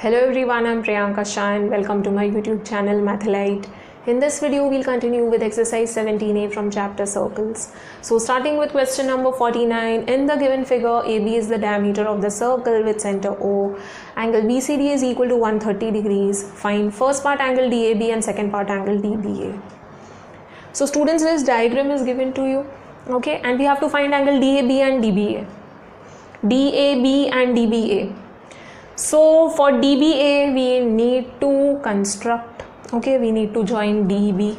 Hello everyone, I'm Priyanka Shah and welcome to my YouTube channel Mathalite. In this video, we'll continue with exercise 17a from chapter circles. So starting with question number 49, in the given figure, AB is the diameter of the circle with center O. Angle BCD is equal to 130 degrees. Find first part angle DAB and second part angle DBA. So students, this diagram is given to you, okay, and we have to find angle DAB and DBA. DAB and DBA. So for DBA we need to construct, okay, we need to join DB.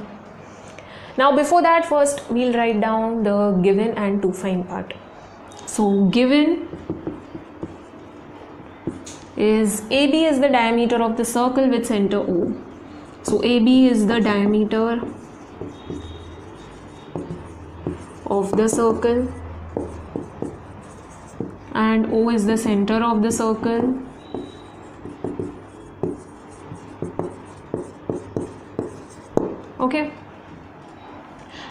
Now before that, first we'll write down the given and to find part. So given is AB is the diameter of the circle with center O. So AB is the diameter of the circle and O is the center of the circle. Okay,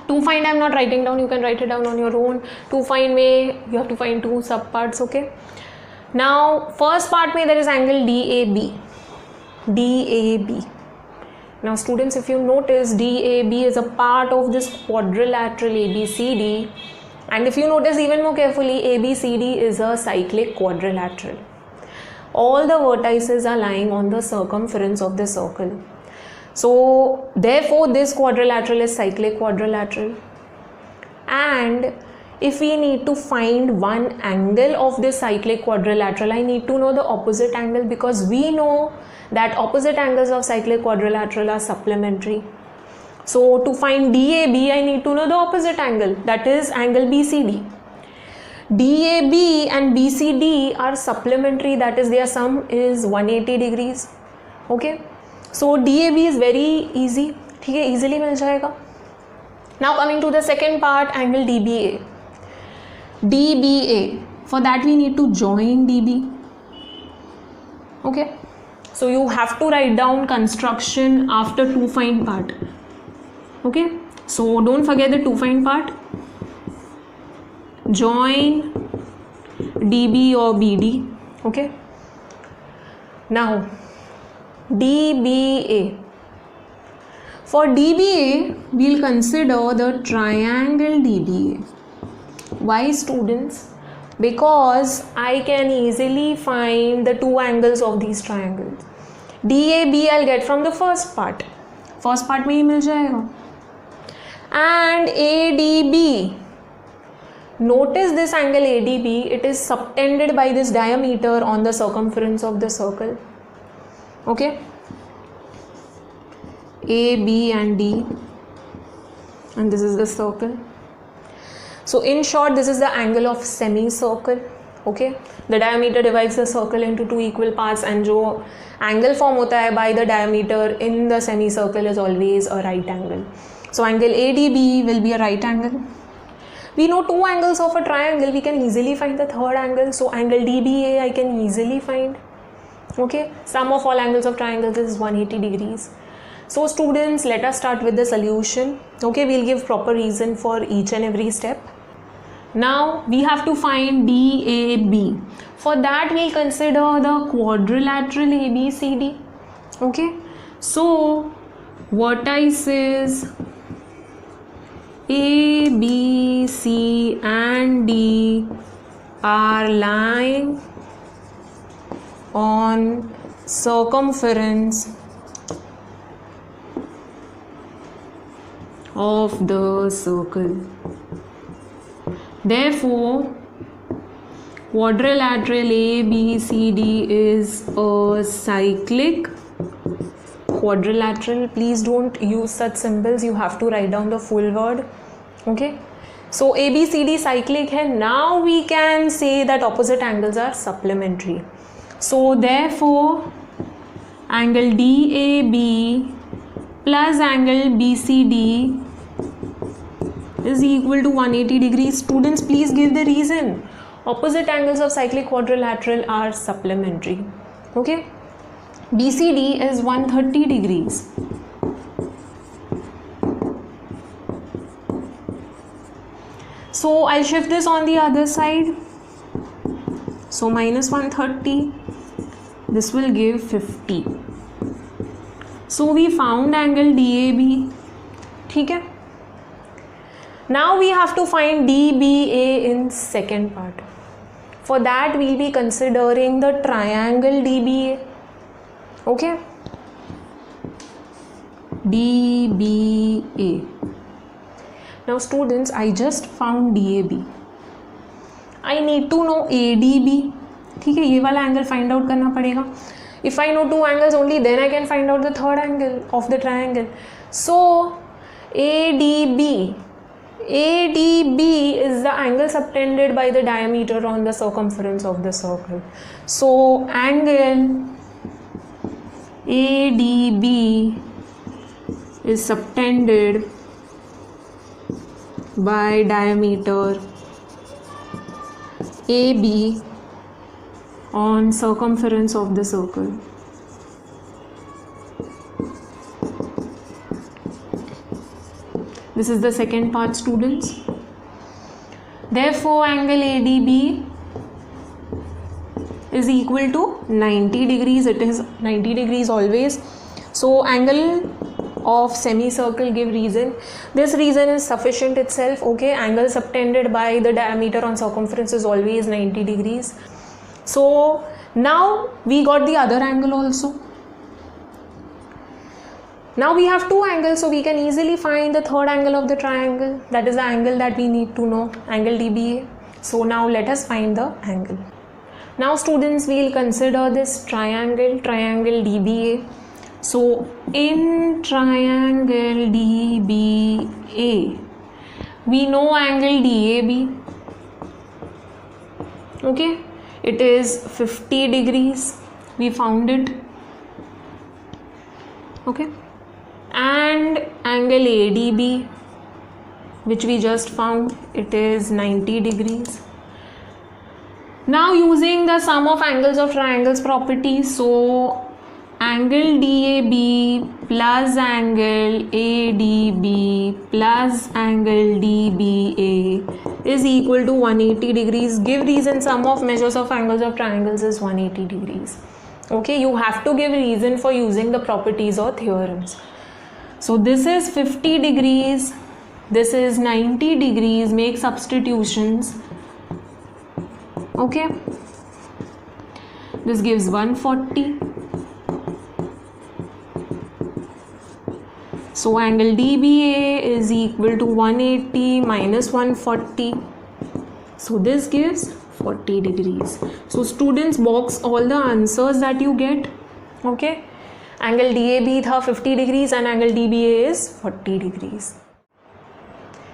to find I'm not writing down, you can write it down on your own. To find me, you have to find two subparts. Okay, now first part में there is angle DAB. DAB. Now students, if you notice, DAB is a part of this quadrilateral ABCD, and if you notice even more carefully, ABCD is a cyclic quadrilateral. All the vertices are lying on the circumference of the circle. So therefore this quadrilateral is cyclic quadrilateral, and if we need to find one angle of this cyclic quadrilateral, I need to know the opposite angle, because we know that opposite angles of cyclic quadrilateral are supplementary. So to find DAB, I need to know the opposite angle, that is angle BCD. DAB and BCD are supplementary, that is their sum is 180 degrees. Okay, so DAB is very easy, ठीक है, easily मिल जाएगा. Now coming to the second part, angle DBA. DBA, for that we need to join DB. Okay, so you have to write down construction after to find part. Okay, so don't forget the to find part. Join DB or BD. Okay, now DBA. For DBA, we'll consider the triangle DBA. Why, students? Because I can easily find the two angles of these triangles. DAB I'll get from the first part. First part में ही मिल जाएगा. And ADB. Notice this angle ADB, it is subtended by this diameter on the circumference of the circle. Okay, A, B and D, and this is the circle. So in short, this is the angle of semicircle. Okay, the diameter divides the circle into two equal parts, and जो angle form होता है by the diameter in the semicircle is always a right angle. So angle ADB will be a right angle. We know two angles of a triangle, we can easily find the third angle. So angle DBA I can easily find. Okay, sum of all angles of triangles is 180 degrees. So students, let us start with the solution. Okay, we'll give proper reason for each and every step. Now we have to find DAB. For that we'll consider the quadrilateral ABCD. Okay, so vertices A, B, C and D are lying on circumference of the circle. Therefore, quadrilateral ABCD is a cyclic quadrilateral. Please don't use such symbols, you have to write down the full word. Okay, so ABCD cyclic है. Now we can say that opposite angles are supplementary. So therefore angle DAB plus angle BCD is equal to 180 degrees. Students, please give the reason. Opposite angles of cyclic quadrilateral are supplementary. Okay, BCD is 130 degrees. So I'll shift this on the other side. So minus 130 this will give 50. So we found angle DAB. ठीक है. Now we have to find DBA in second part. For that we'll be considering the triangle DBA. Okay. DBA. Now students, I just found DAB. I need to know ADB. ठीक है, ये वाला angle find out करना पड़ेगा. If I know two angles only, then I can find out the third angle of the triangle. So ADB is the angle subtended by the diameter on the circumference of the circle. So angle ADB is subtended by diameter AB on circumference of the circle. This is the second part, students. Therefore angle ADB is equal to 90 degrees. It is 90 degrees always. So angle of semicircle give reason. This reason is sufficient itself. Okay, angle subtended by the diameter on circumference is always 90 degrees. So now we got the other angle also. Now we have two angles, so we can easily find the third angle of the triangle. That is the angle that we need to know, angle DBA. So now let us find the angle. Now students, we will consider this triangle DBA. So in triangle DBA, we know angle DAB. Okay. It is 50 degrees. We found it. Okay. And angle ADB, which we just found, it is 90 degrees. Now using the sum of angles of triangles property, so angle DAB plus angle ADB plus angle DBA is equal to 180 degrees. Give reason, sum of measures of angles of triangles is 180 degrees. Okay, you have to give reason for using the properties or theorems. So this is 50 degrees, this is 90 degrees, make substitutions. Okay, this gives 140. So angle DBA is equal to 180 minus 140. So this gives 40 degrees. So students, box all the answers that you get. Okay. Angle DAB tha 50 degrees and angle DBA is 40 degrees.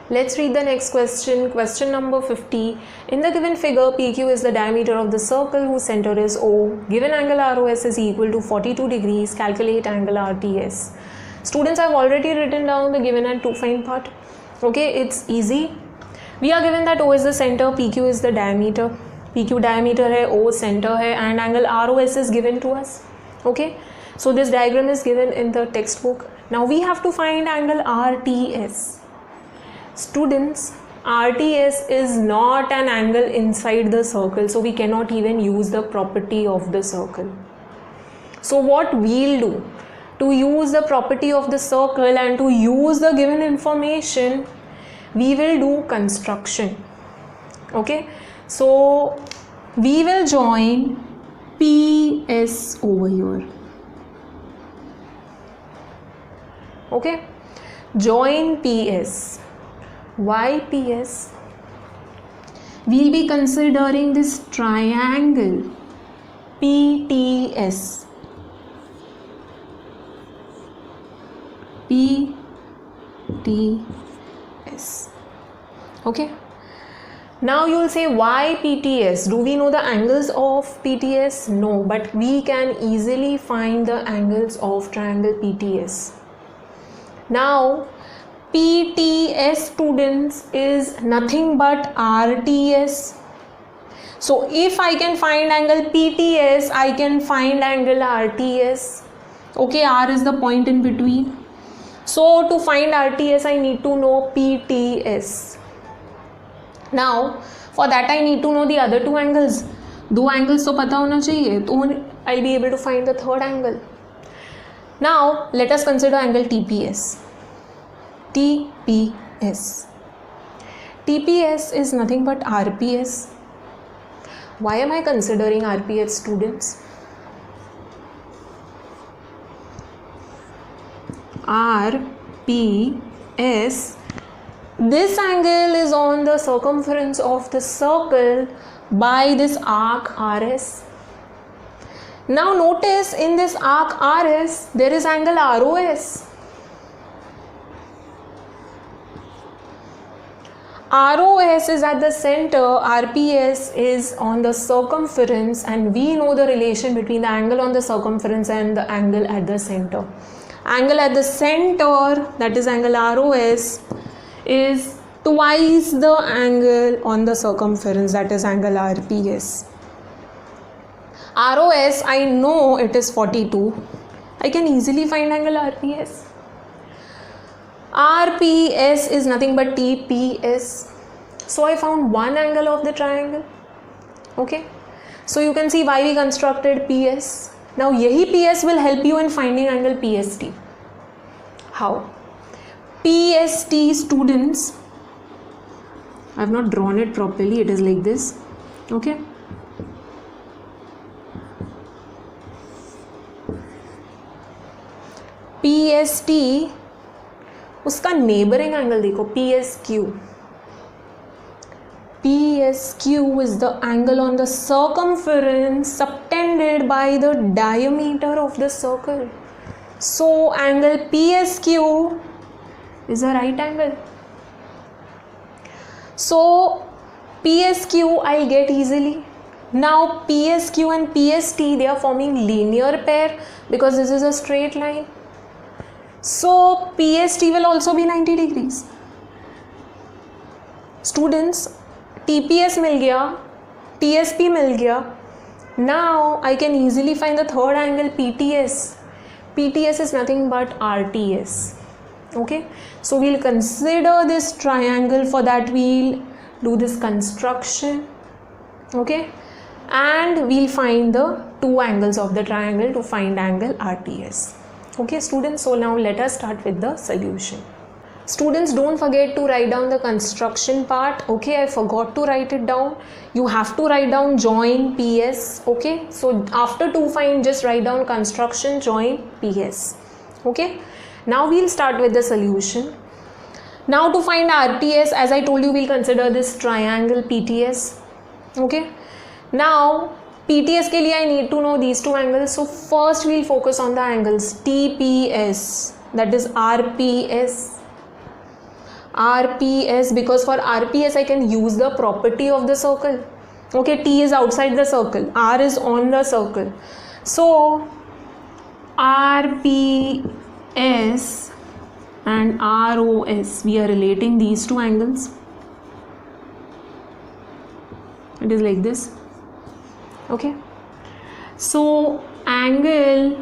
Let's read the next question. Question number 50. In the given figure, PQ is the diameter of the circle whose center is O. Given angle ROS is equal to 42 degrees. Calculate angle RTS. Students, I have already written down the given and to find part. Okay, it's easy. We are given that O is the center, PQ is the diameter. PQ diameter hai, O center hai, and angle ROS is given to us. Okay, so this diagram is given in the textbook. Now we have to find angle RTS. Students, RTS is not an angle inside the circle, so we cannot even use the property of the circle. So what we'll do, to use the property of the circle and to use the given information, we will do construction. Okay, so we will join PS over here. Okay, join PS. Why PS? We'll be considering this triangle PTS. PTS. Okay. Now you will say, why PTS? Do we know the angles of PTS? No, but we can easily find the angles of triangle PTS. Now PTS, students, is nothing but RTS. So if I can find angle PTS, I can find angle RTS. Okay, R is the point in between. So to find RTS, I need to know PTS. Now for that I need to know the other two angles. 2 angles तो पता होना चाहिए, तो I be able to find the third angle. Now let us consider angle TPS. TPS. TPS is nothing but RPS. Why am I considering RPS, students? RPS. This angle is on the circumference of the circle by this arc RS. Now notice in this arc RS there is angle ROS. ROS is at the center, RPS is on the circumference, and we know the relation between the angle on the circumference and the angle at the center. Angle at the center, that is angle ROS, is twice the angle on the circumference, that is angle RPS. ROS, I know it is 42. I can easily find angle RPS. RPS is nothing but TPS. So I found one angle of the triangle. Okay. So you can see why we constructed PS. Now yahi PS will help you in finding angle PST. How? PST, students, I have not drawn it properly. It is like this. Okay. PST, उसका neighbouring angle देखो, PSQ. PSQ is the angle on the circumference subtended by the diameter of the circle. So angle PSQ is a right angle. So PSQ I'll get easily. Now PSQ and PST, they are forming linear pair because this is a straight line. So PST will also be 90 degrees. Students, TPS मिल गया, TSP मिल गया. Now I can easily find the third angle PTS. PTS is nothing but RTS. Okay, so we'll consider this triangle. For that we'll do this construction. Okay, and we'll find the two angles of the triangle to find angle RTS. Okay students, so now let us start with the solution. Students, don't forget to write down the construction part. Okay, I forgot to write it down. You have to write down join PS. Okay, so after to find, just write down construction join PS. Okay, now we'll start with the solution. Now to find RTS, as I told you, we'll consider this triangle PTS. Okay, now PTS के लिए I need to know these two angles. So first we'll focus on the angles TPS, that is RPS. RPS, because for RPS I can use the property of the circle. Okay, T is outside the circle, R is on the circle. So RPS and ROS, we are relating these two angles. It is like this. Okay, so angle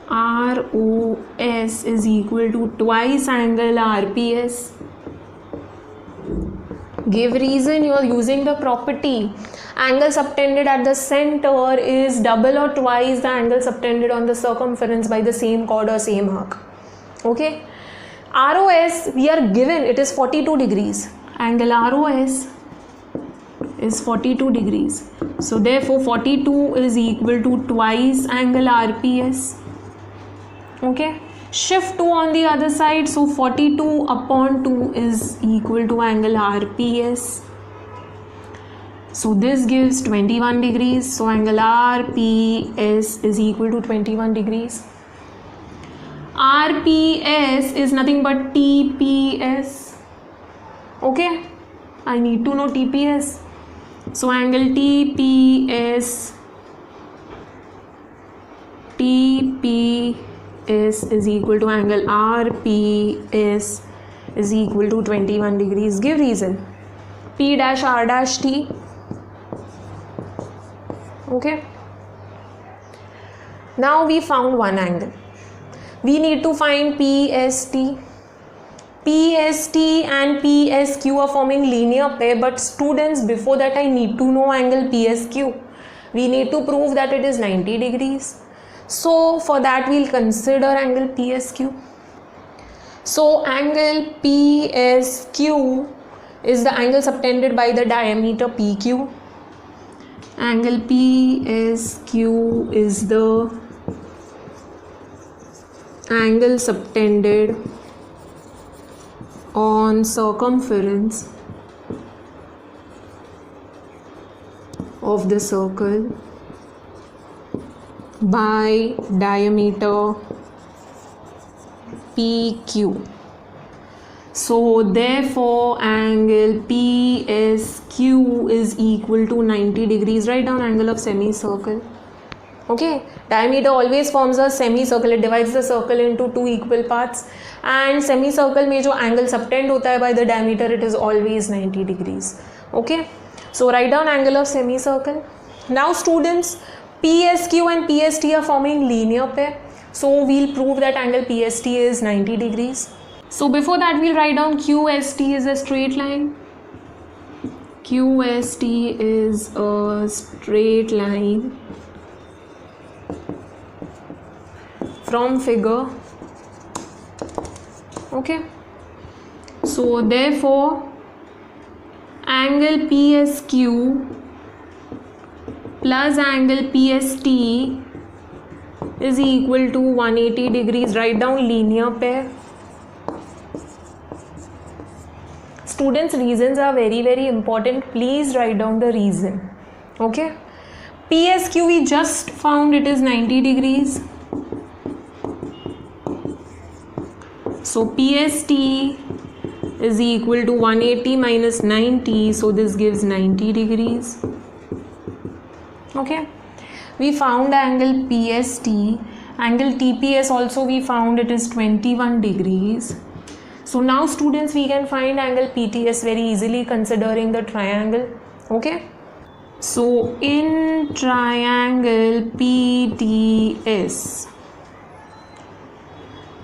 ROS is equal to twice angle RPS. Give reason. You are using the property. Angle subtended at the center is double or twice the angle subtended on the circumference by the same chord or same arc. Okay, ROS we are given, it is 42 degrees. Angle ROS is 42 degrees. So therefore 42 is equal to twice angle RPS. Okay, shift 2 on the other side, so 42 upon 2 is equal to angle RPS. So this gives 21 degrees. So angle RPS is equal to 21 degrees. RPS is nothing but TPS. Okay, I need to know TPS. So angle TPS is equal to angle RPS is equal to 21 degrees. Give reason. P dash R dash T. Okay, now we found one angle. We need to find PST. PST and PSQ are forming linear pair, but students, before that I need to know angle PSQ. we need to prove that it is 90 degrees. So for that we'll consider angle PSQ. So angle PSQ is the angle subtended by the diameter PQ. Angle PSQ is the angle subtended on circumference of the circle by diameter PQ. So therefore angle PSQ is equal to 90 degrees. Write down angle of semicircle. Okay, diameter always forms a semicircle. It divides the circle into two equal parts, and semicircle में जो angle subtend होता है by the diameter, it is always 90 degrees. Okay, so write down angle of semicircle. Now students, PSQ and PST are forming linear pair, so we'll prove that angle PST is 90 degrees. So before that we'll write down QST is a straight line. QST is a straight line from figure. Okay, so therefore angle PSQ plus angle PST is equal to 180 degrees. Write down linear pair. Students, reasons are very important. Please write down the reason. Okay, PSQ we just found it is 90 degrees. So PST is equal to 180 minus 90, so this gives 90 degrees. Okay, we found angle PST. Angle TPS also we found it is 21 degrees. So now students, we can find angle PTS very easily considering the triangle. Okay, so in triangle PTS,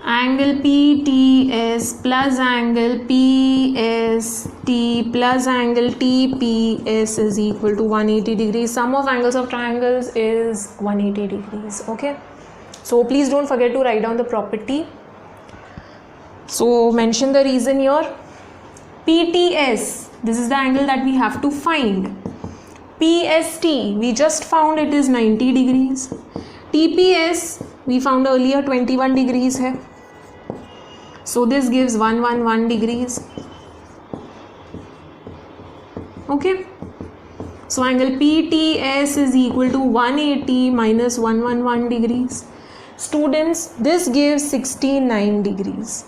angle PTS plus angle PST plus angle TPS is equal to 180 degrees. Sum of angles of triangles is 180 degrees. Okay, so please don't forget to write down the property. So mention the reason here. PTS, this is the angle that we have to find. PST, we just found it is 90 degrees. TPS, we found earlier 21 degrees hai. So this gives 111 degrees. Okay, so angle PTS is equal to 180 minus 111 degrees. Students, this gives 69 degrees.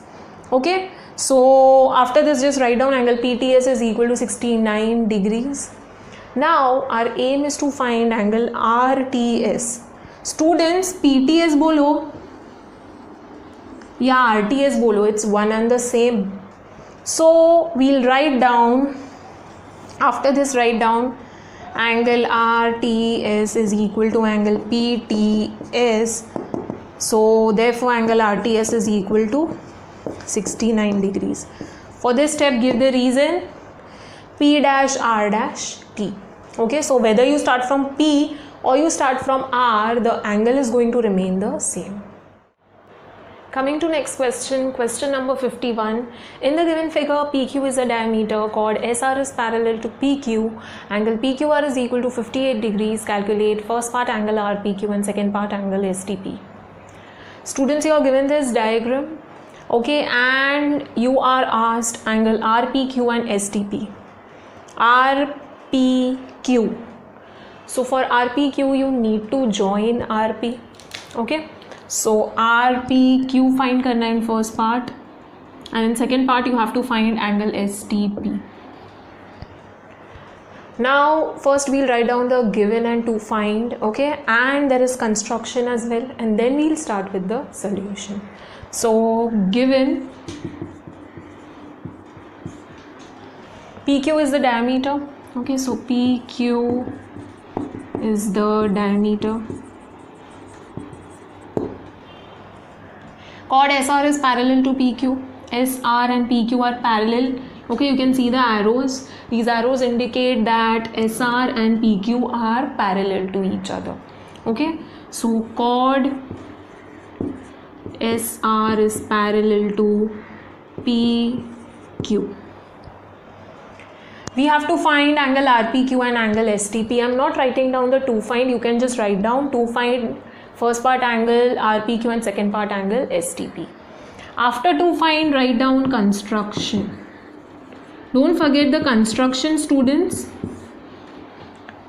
Okay, so after this just write down angle PTS is equal to 69 degrees. Now our aim is to find angle RTS. Students, PTS bolo या RTS bolo, it's one and the same. So we'll write down, after this write down angle RTS is equal to angle PTS. So therefore angle RTS is equal to 69 degrees. For this step, give the reason. P dash R dash T. Okay, so whether you start from P or you start from R, the angle is going to remain the same. Coming to next question, question number 51. In the given figure, PQ is a diameter, chord SR is parallel to PQ, angle PQR is equal to 58 degrees. Calculate first part angle RPQ and second part angle STP. Students, you are given this diagram. Okay, and you are asked angle RPQ and STP. RPQ. So for RPQ, you need to join RP. Okay, so RPQ find karna in first part, and in second part you have to find angle STP. Now first we'll write down the given and to find. Okay, and there is construction as well, and then we'll start with the solution. So given PQ is the diameter. Okay, so PQ is the diameter. Chord SR is parallel to PQ. SR and PQ are parallel. Okay, you can see the arrows. These arrows indicate that SR and PQ are parallel to each other. Okay, so chord SR is parallel to PQ. We have to find angle RPQ and angle STP. I'm not writing down the to find. You can just write down to find first part angle RPQ and second part angle STP. After to find, write down construction. Don't forget the construction, students.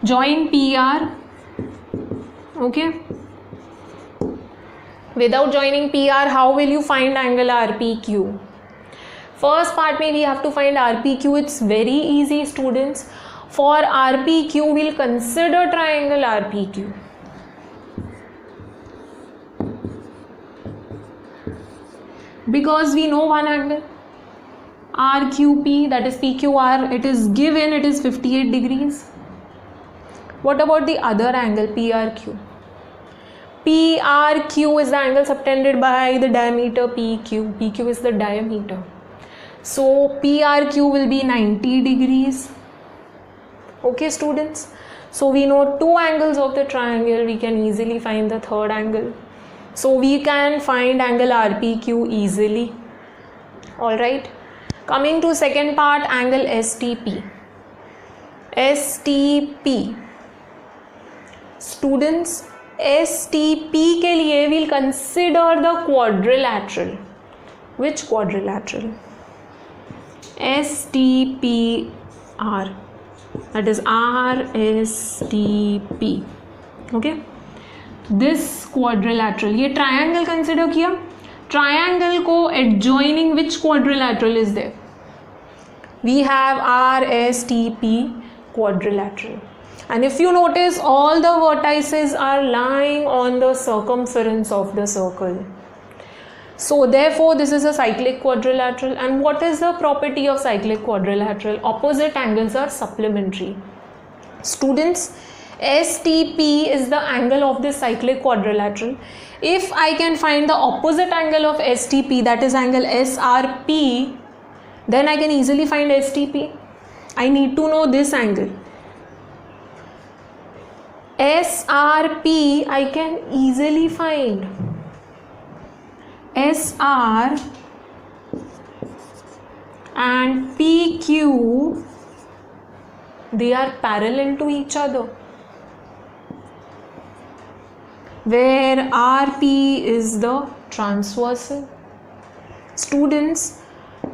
Join PR. Okay. Without joining PR, how will you find angle RPQ? First part में we have to find RPQ. It's very easy, students. For RPQ, we'll consider triangle RPQ. Because we know one angle RQP, that is PQR, it is given, it is 58 degrees. What about the other angle PRQ? PRQ is the angle subtended by the diameter PQ. PQ is the diameter. So PRQ will be 90 degrees. Okay, students. So we know two angles of the triangle. We can easily find the third angle. So we can find angle RPQ easily. Alright. Coming to second part, angle STP. STP. Students, STP के लिए we'll consider the quadrilateral. Which quadrilateral? STPR. That is RSTP. Okay. This quadrilateral. ये triangle consider किया. Triangle को adjoining which quadrilateral is there? We have RSTP quadrilateral. And if you notice, all the vertices are lying on the circumference of the circle. So therefore, this is a cyclic quadrilateral. And what is the property of cyclic quadrilateral? Opposite angles are supplementary. Students, STP is the angle of this cyclic quadrilateral. If I can find the opposite angle of STP, that is angle SRP, then I can easily find STP. I need to know this angle. SRP I can easily find. SR and PQ, they are parallel to each other, where RP is the transversal. Students,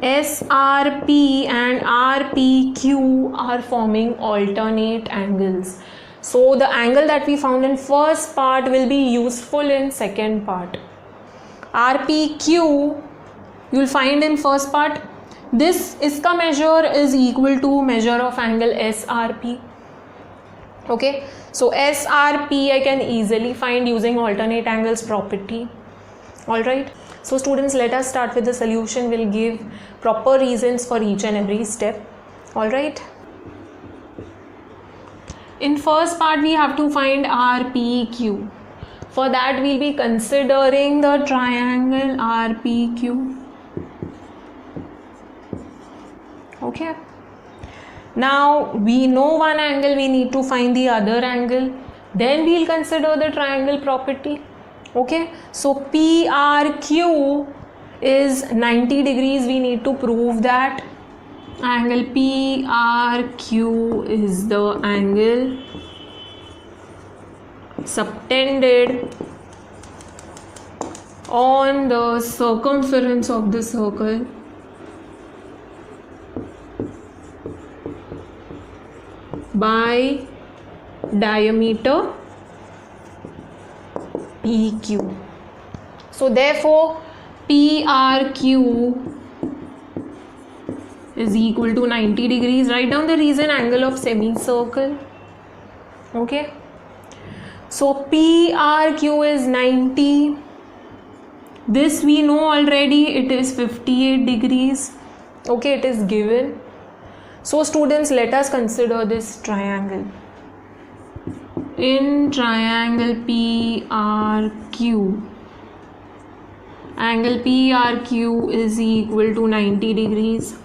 SRP and RPQ are forming alternate angles. So the angle that we found in first part will be useful in second part. RPQ you will find in first part. This iska measure is equal to measure of angle SRP. Okay, so SRP I can easily find using alternate angles property. Alright, so students, let us start with the solution. We'll give proper reasons for each and every step. Alright, in first part we have to find RPQ. For that we'll be considering the triangle RPQ. Okay. Now we know one angle, we need to find the other angle. Then we'll consider the triangle property. Okay. So PRQ is 90 degrees. We need to prove that angle PRQ is the angle subtended on the circumference of the circle by diameter PQ. So therefore PRQ is equal to 90 degrees. Write down the reason, angle of semicircle. Okay. So PRQ is 90. This we know already, it is 58 degrees. Okay, it is given. So students, let us consider this triangle. In triangle PRQ, angle PRQ is equal to 90 degrees.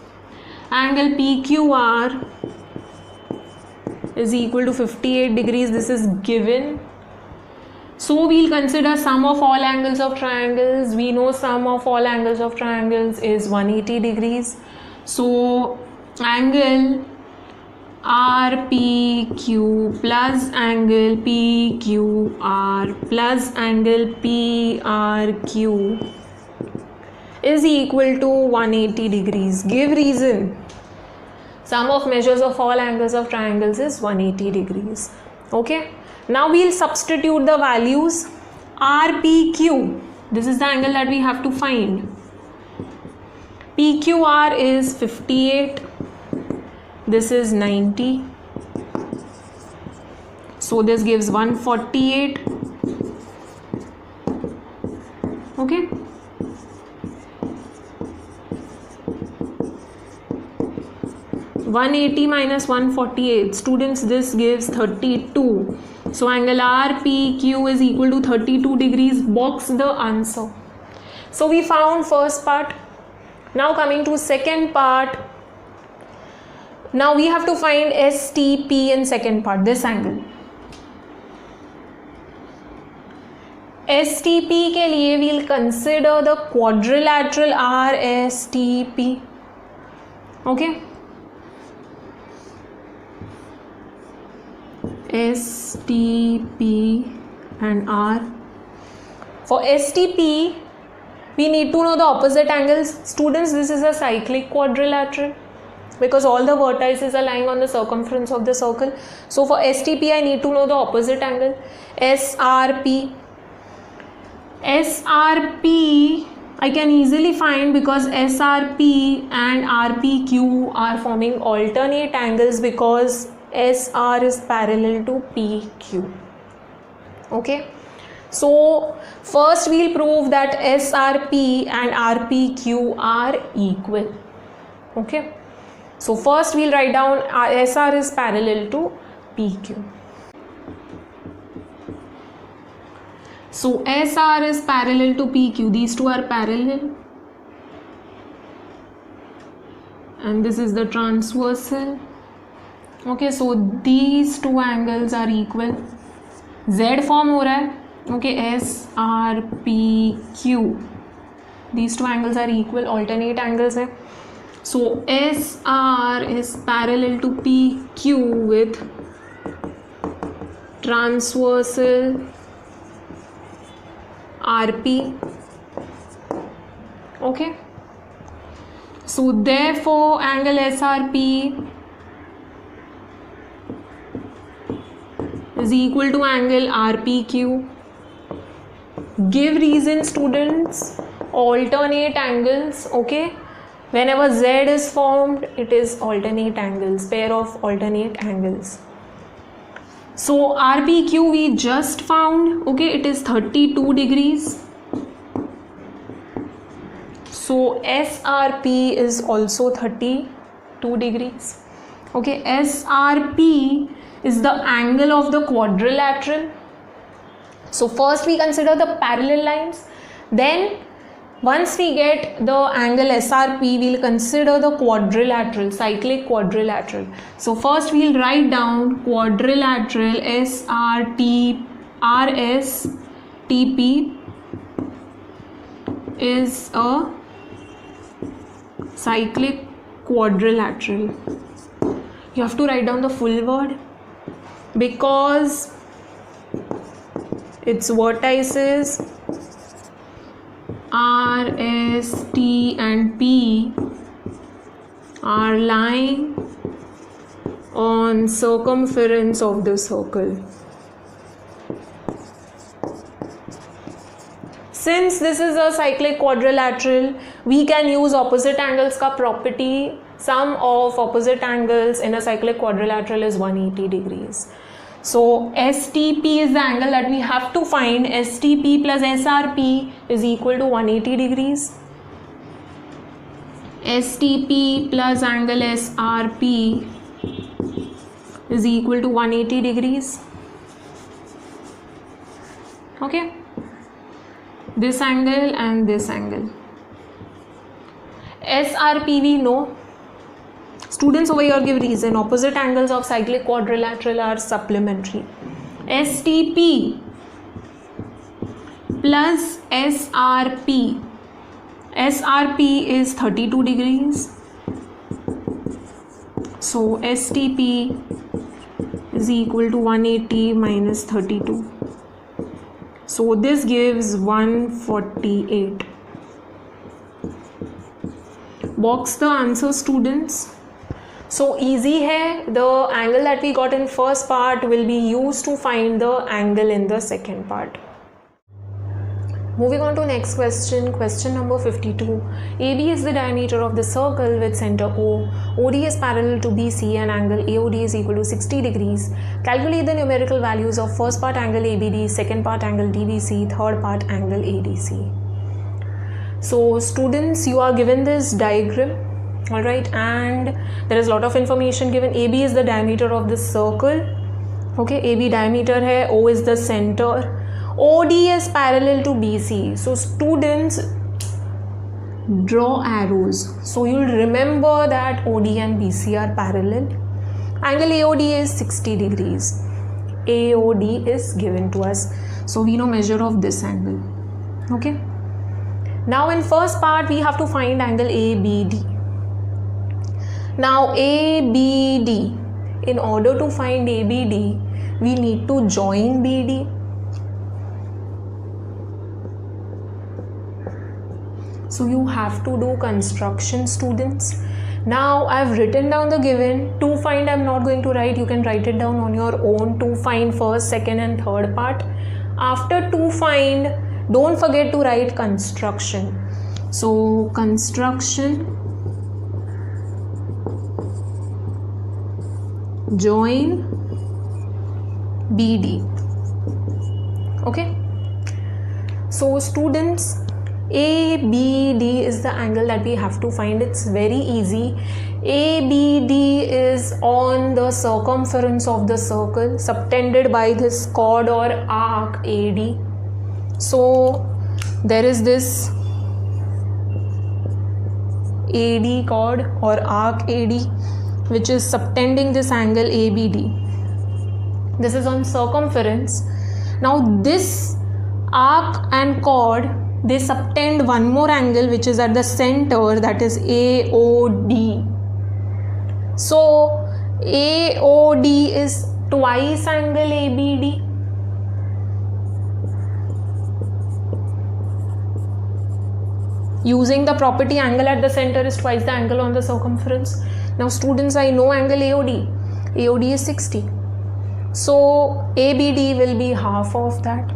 angle PQR is equal to 58 degrees. This is given. So we'll consider sum of all angles of triangles. We know sum of all angles of triangles is 180 degrees. So angle RPQ plus angle PQR plus angle PRQ is equal to 180 degrees. Give reason. Sum of measures of all angles of triangles is 180 degrees. Okay. Now we'll substitute the values. RPQ, this is the angle that we have to find. PQR is 58. This is 90. So this gives 148. Okay. (180 minus 148), students, this gives 32. So angle RPQ is equal to 32 degrees. Box the answer. So we found first part. Now coming to second part. Now we have to find STP in second part, this angle. STP के लिए we'll consider the quadrilateral RSTP. Okay. STP and R. For STP, we need to know the opposite angles. Students, this is a cyclic quadrilateral because all the vertices are lying on the circumference of the circle. So for STP, I need to know the opposite angle. SRP. SRP I can easily find because SRP and RPQ are forming alternate angles because SR is parallel to PQ. Okay. So first we'll prove that SRP and RPQ are equal. Okay. So first we'll write down SR is parallel to PQ. So SR is parallel to PQ. These two are parallel. And this is the transversal. Okay, so these two angles are equal. Z form हो रहा है. Okay, SRPQ. These two angles are equal, alternate angles है. So SR is parallel to PQ with transversal RP. Okay. So therefore angle SRP is equal to angle RPQ. Give reason, students. Alternate angles. Okay. Whenever Z is formed, it is alternate angles, pair of alternate angles. So RPQ we just found. Okay, it is 32 degrees. So SRP is also 32 degrees. Okay, SRP is the angle of the quadrilateral. So first we consider the parallel lines. Then once we get the angle SRP, we'll consider the quadrilateral, cyclic quadrilateral. So first we'll write down quadrilateral RSTP is a cyclic quadrilateral. You have to write down the full word because its vertices R, S, T and P are lying on circumference of the circle. Since this is a cyclic quadrilateral, we can use opposite angles ka property. Sum of opposite angles in a cyclic quadrilateral is 180 degrees. So STP is the angle that we have to find. STP plus SRP is equal to 180 degrees. STP plus angle SRP is equal to 180 degrees. Okay. This angle and this angle. SRP we know. Students over here give reason. Opposite angles of cyclic quadrilateral are supplementary. STP plus SRP. SRP is 32 degrees. So STP is equal to 180 minus 32. So this gives 148. Box the answer, students. So easy hai. The angle that we got in first part will be used to find the angle in the second part. Moving on to next question, question number 52. AB is the diameter of the circle with center O. OD is parallel to BC and angle AOD is equal to 60 degrees. Calculate the numerical values of first part angle ABD, second part angle DBC, third part angle ADC. So students, you are given this diagram, alright, and there is a lot of information given. AB is the diameter of the circle. Okay, AB diameter hai, O is the center. OD is parallel to BC. So students, draw arrows. So you'll remember that OD and BC are parallel. Angle AOD is 60 degrees. AOD is given to us. So we know measure of this angle. Okay. Now in first part we have to find angle ABD. Now ABD, in order to find ABD, we need to join BD. So you have to do construction, students. Now I've written down the given. To find, I'm not going to write. You can write it down on your own. To find first, second and third part. After to find, don't forget to write construction. So construction, join BD. Okay. So students, ABD is the angle that we have to find. It's very easy. ABD is on the circumference of the circle subtended by this chord or arc AD. So there is this AD chord or arc AD which is subtending this angle ABD. This is on circumference. Now this arc and chord, they subtend one more angle which is at the center, that is AOD. So AOD is twice angle ABD. Using the property angle at the center is twice the angle on the circumference. Now students, I know angle AOD. AOD is 60. So ABD will be half of that.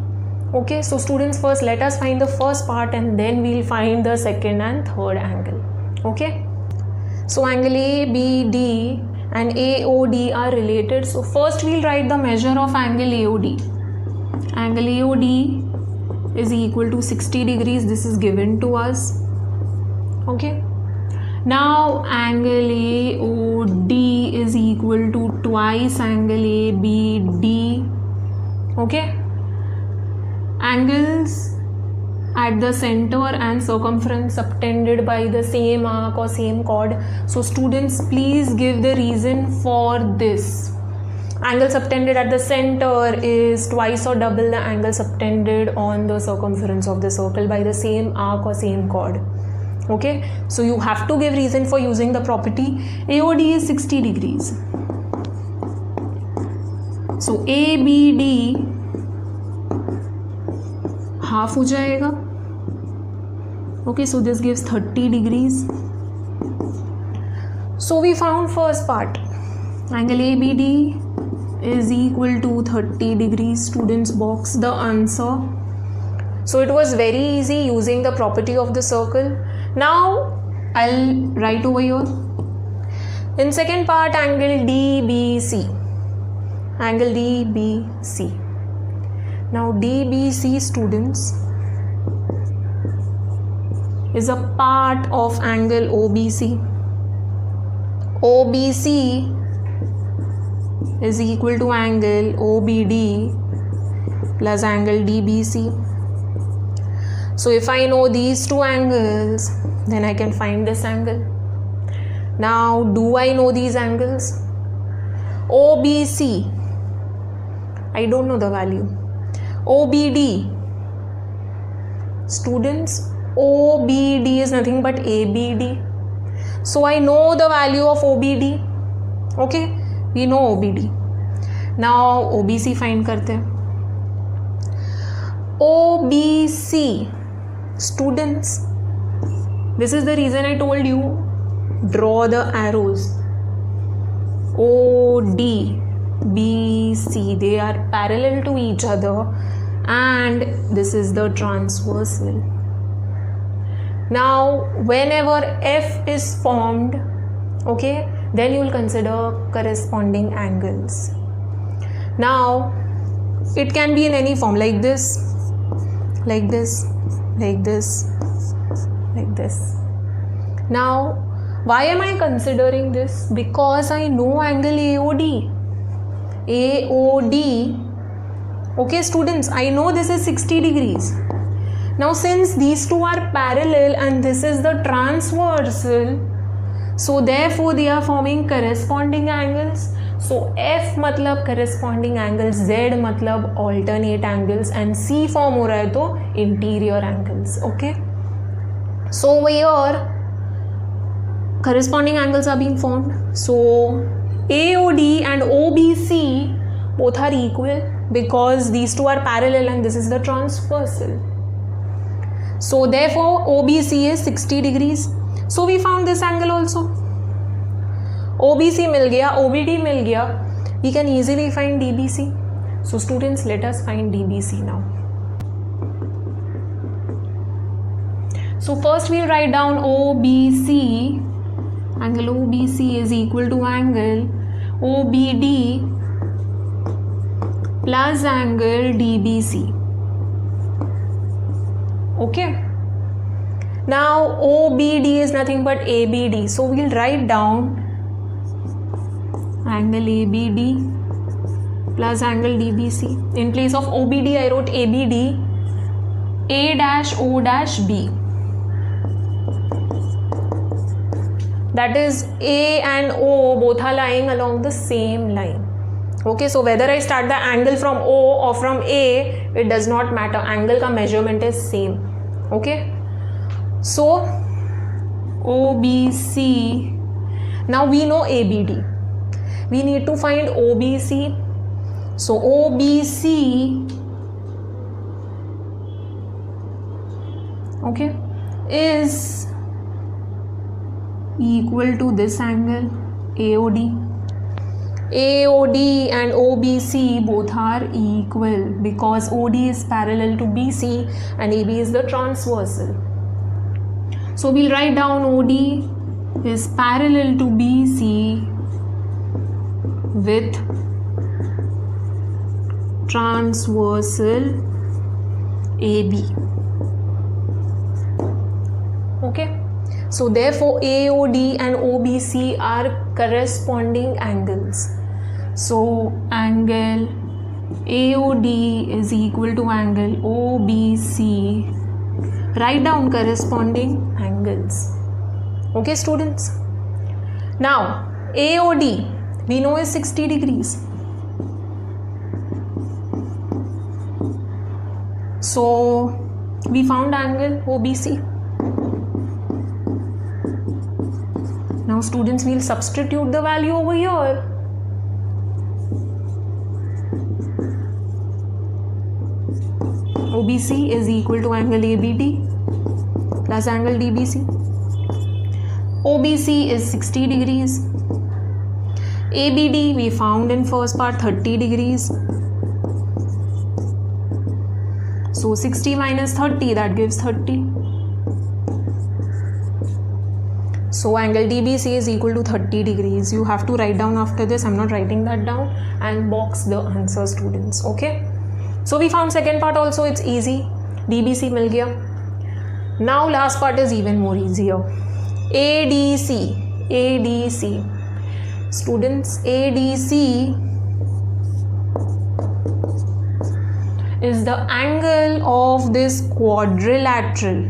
Okay, so students, first let us find the first part and then we'll find the second and third angle. Okay, so angle ABD and AOD are related. So first we'll write the measure of angle AOD. Angle AOD is equal to 60 degrees. This is given to us. Okay, now angle AOD is equal to twice angle ABD. Okay, angles at the center and circumference subtended by the same arc or same chord. So students, please give the reason for this. Angle subtended at the center is twice or double the angle subtended on the circumference of the circle by the same arc or same chord. Okay, so you have to give reason for using the property. AOD is 60 degrees. So ABD half हो जाएगा. Okay, so this gives 30 degrees. So we found first part. Angle ABD is equal to 30 degrees. Students, box the answer. So it was very easy using the property of the circle. Now I'll write over here. In second part, angle DBC. Angle DBC. Now DBC, students, is a part of angle OBC. OBC is equal to angle OBD plus angle DBC. So if I know these two angles, then I can find this angle. Now, do I know these angles? OBC, I don't know the value. OBD, students, OBD is nothing but ABD. So I know the value of OBD. Okay, we know OBD. Now OBC find करते हैं. OBC, students, this is the reason I told you, draw the arrows. OD, BC, they are parallel to each other, and this is the transversal. Now whenever F is formed, okay, then you will consider corresponding angles. Now it can be in any form, like this, like this, like this, like this. Now why am I considering this? Because I know angle AOD. AOD, okay students, I know this is 60 degrees. Now since these two are parallel and this is the transversal, so therefore they are forming corresponding angles. So F मतलब corresponding angles, Z मतलब alternate angles, and C form हो रहा है तो interior angles. Okay. So here corresponding angles are being formed. So AOD and OBC both are equal because these two are parallel and this is the transversal. So therefore OBC is 60 degrees. So we found this angle also. OBC मिल गया, OBD मिल गया. We can easily find DBC. So students, let us find DBC now. So first we'll write down OBC. Angle OBC is equal to angle OBD plus angle DBC. Okay. Now OBD is nothing but ABD. So we'll write down angle ABD plus angle DBC. In place of OBD I wrote ABD, A dash O dash B. That is A and O both are lying along the same line. Okay, so whether I start the angle from O or from A, it does not matter. Angle ka measurement is same. Okay, so OBC. Now we know ABD. We need to find OBC. So OBC, okay, is equal to this angle AOD. AOD and OBC both are equal because OD is parallel to BC and AB is the transversal. So we'll write down OD is parallel to BC with transversal AB. Okay. So therefore AOD and OBC are corresponding angles. So angle AOD is equal to angle OBC. Write down corresponding angles. Okay students. Now AOD we know is 60 degrees. So we found angle OBC. Now students, will substitute the value over here. OBC is equal to angle ABD plus angle DBC. OBC is 60 degrees. ABD we found in first part 30 degrees. So 60 minus 30, that gives 30. So angle DBC is equal to 30 degrees. You have to write down after this. I'm not writing that down, and box the answer students. Okay. So we found second part also. It's easy. DBC मिल गया. Now last part is even more easier. ADC. ADC. Students, ADC is the angle of this quadrilateral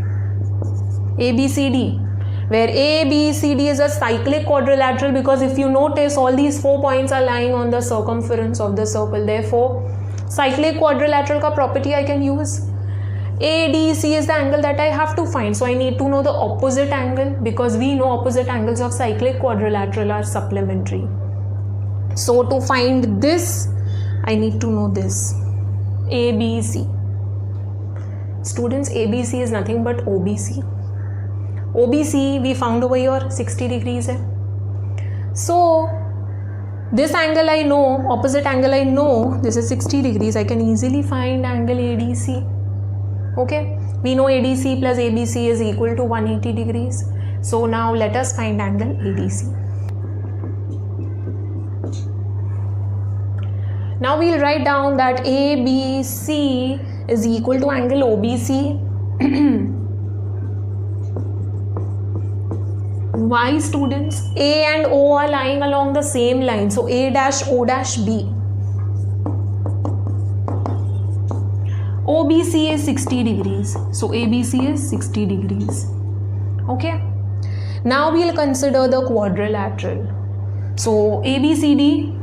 ABCD. where ABCD is a cyclic quadrilateral, because if you notice all these 4 points are lying on the circumference of the circle. Therefore, cyclic quadrilateral ka property I can use. ADC is the angle that I have to find, so I need to know the opposite angle, because we know opposite angles of cyclic quadrilateral are supplementary. So to find this, I need to know this, ABC. Students, ABC is nothing but OBC. OBC we found over here 60 degrees hai. So this angle I know, opposite angle I know, this is 60 degrees. I can easily find angle ADC. Okay, we know ADC plus ABC is equal to 180 degrees. So now let us find angle ADC. Now we'll write down that ABC is equal to angle OBC. Why, students? A and O are lying along the same line, so A dash O dash B. OBC is 60 degrees, so ABC is 60 degrees. Okay, now we'll consider the quadrilateral. So ABCD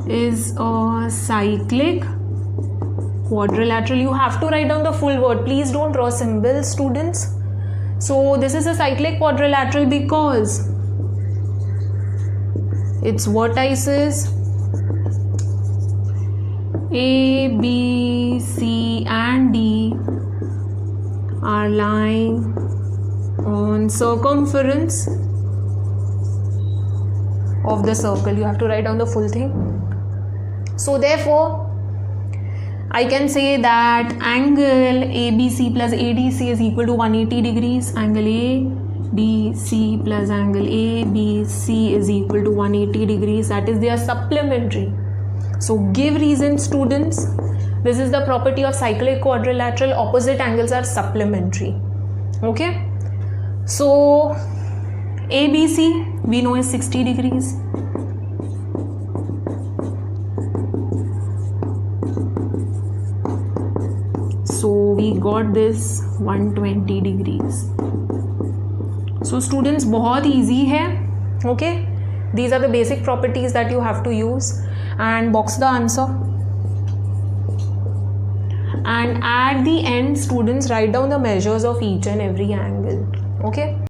is a cyclic quadrilateral. You have to write down the full word. Please don't draw symbols, students. So this is a cyclic quadrilateral because its vertices A, B, C and D are lying on circumference of the circle. You have to write down the full thing. So therefore, I can say that angle ABC plus ADC is equal to 180 degrees. Angle ADC plus angle ABC is equal to 180 degrees. That is, they are supplementary. So give reason, students. This is the property of cyclic quadrilateral. Opposite angles are supplementary. Okay. So ABC we know is 60 degrees. So we got this 120 degrees. So students, बहुत easy है. Okay, these are the basic properties that you have to use, and box the answer. And at the end, students, write down the measures of each and every angle. Okay.